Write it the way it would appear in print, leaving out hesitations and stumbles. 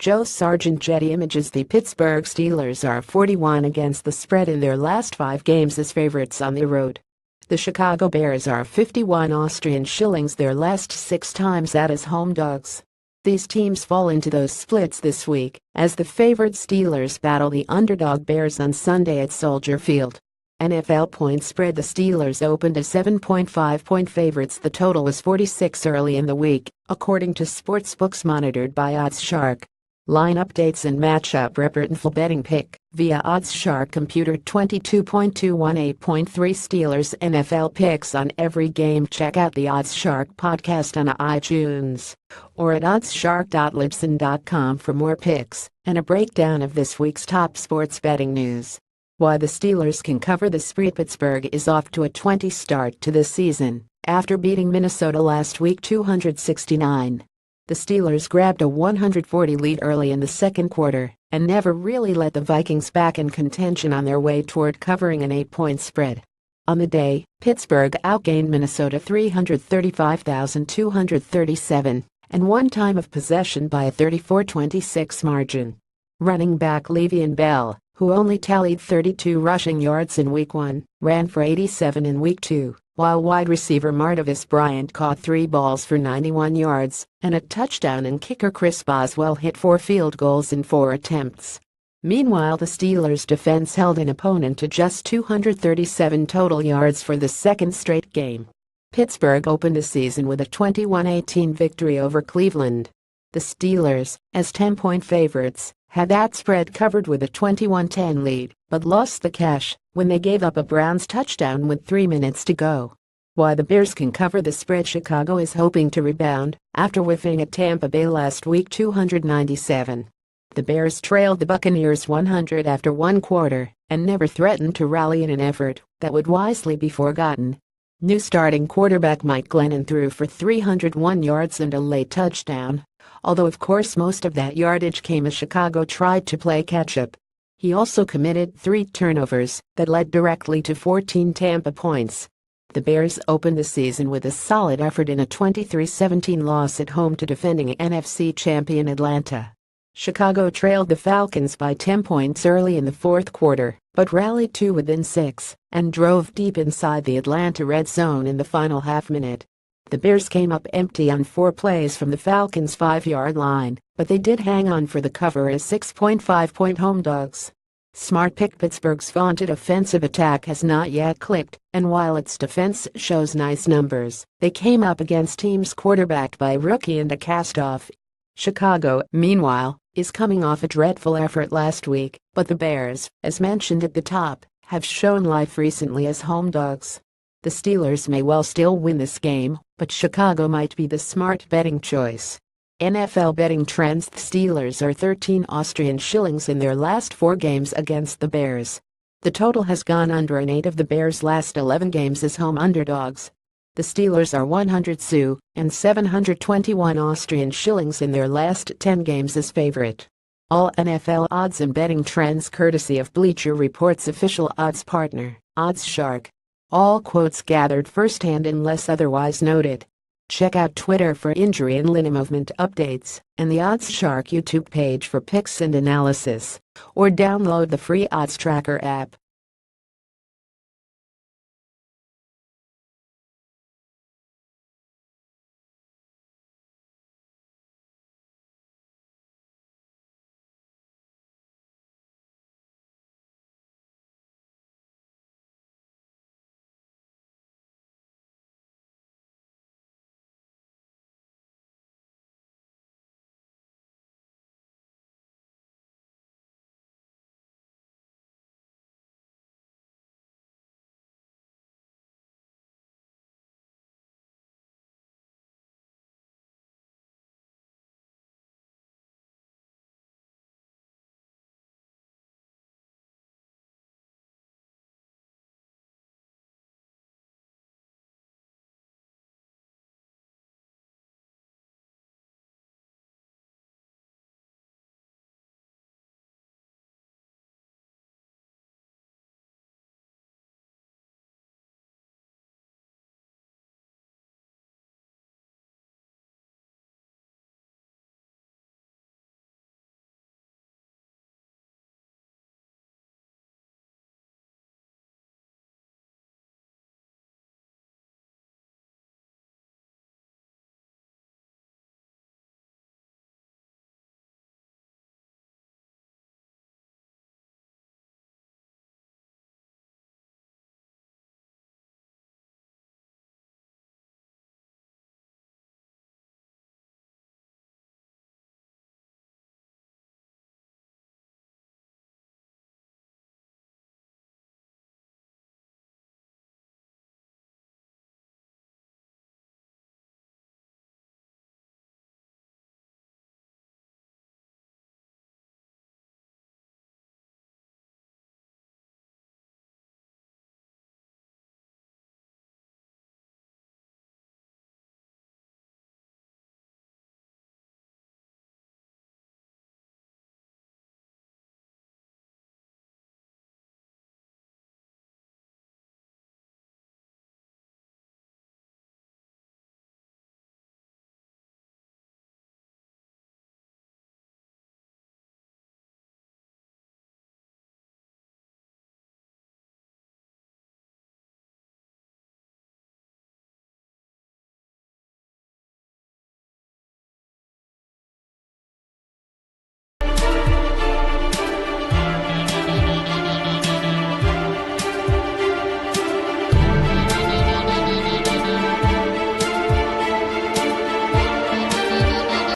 Joe SargentGetty images. The Pittsburgh Steelers are 41 against the spread in their last 5 games as favorites on the road. The Chicago Bears are 51 Austrian shillings their last 6 times out as home dogs. These teams fall into those splits this week as the favored Steelers battle the underdog Bears on Sunday at Soldier Field. NFL point spread: the Steelers opened as 7.5-point favorites. The total was 46 early in the week, according to sportsbooks monitored by OddsShark. Line updates and matchup report. Info betting pick via OddsShark computer 22.218.3 Steelers NFL picks on every game. Check out the OddsShark podcast on iTunes or at oddsshark.libsyn.com for more picks and a breakdown of this week's top sports betting news. Why the Steelers can cover the spread. Pittsburgh is off to a 20 start to this season after beating Minnesota last week 269. The Steelers grabbed a 140 lead early in the second quarter and never really let the Vikings back in contention on their way toward covering an 8-point spread. On the day, Pittsburgh outgained Minnesota 335,237 and won time of possession by a 34-26 margin. Running back Le'Veon Bell, who only tallied 32 rushing yards in Week 1, ran for 87 in Week 2, while wide receiver Martavis Bryant caught 3 balls for 91 yards and a touchdown, and kicker Chris Boswell hit 4 field goals in 4 attempts. Meanwhile, the Steelers' defense held an opponent to just 237 total yards for the second straight game. Pittsburgh opened the season with a 21-18 victory over Cleveland. The Steelers, as 10-point favorites, had that spread covered with a 21-10 lead, but lost the cash when they gave up a Browns touchdown with 3 minutes to go. Why the Bears can cover the spread. Chicago is hoping to rebound after whiffing at Tampa Bay last week 297. The Bears trailed the Buccaneers 100 after 1 quarter and never threatened to rally in an effort that would wisely be forgotten. New starting quarterback Mike Glennon threw for 301 yards and a late touchdown, although of course most of that yardage came as Chicago tried to play catch-up. He also committed 3 turnovers that led directly to 14 Tampa points. The Bears opened the season with a solid effort in a 23-17 loss at home to defending NFC champion Atlanta. Chicago trailed the Falcons by 10 points early in the fourth quarter, but rallied to within 6 and drove deep inside the Atlanta red zone in the final half-minute. The Bears came up empty on 4 plays from the Falcons' 5-yard line, but they did hang on for the cover as 6.5-point home dogs. Smart pick: Pittsburgh's vaunted offensive attack has not yet clicked, and while its defense shows nice numbers, they came up against teams quarterbacked by a rookie and a cast-off. Chicago, meanwhile, is coming off a dreadful effort last week, but the Bears, as mentioned at the top, have shown life recently as home dogs. The Steelers may well still win this game, but Chicago might be the smart betting choice. NFL betting trends: the Steelers are 13 Austrian shillings in their last 4 games against the Bears. The total has gone under in 8 of the Bears' last 11 games as home underdogs. The Steelers are 100 SU and 721 Austrian shillings in their last 10 games as favorite. All NFL odds and betting trends courtesy of Bleacher Report's official odds partner, OddsShark. All quotes gathered firsthand unless otherwise noted. Check out Twitter for injury and line movement updates and the OddsShark YouTube page for picks and analysis, or download the free Odds Tracker app.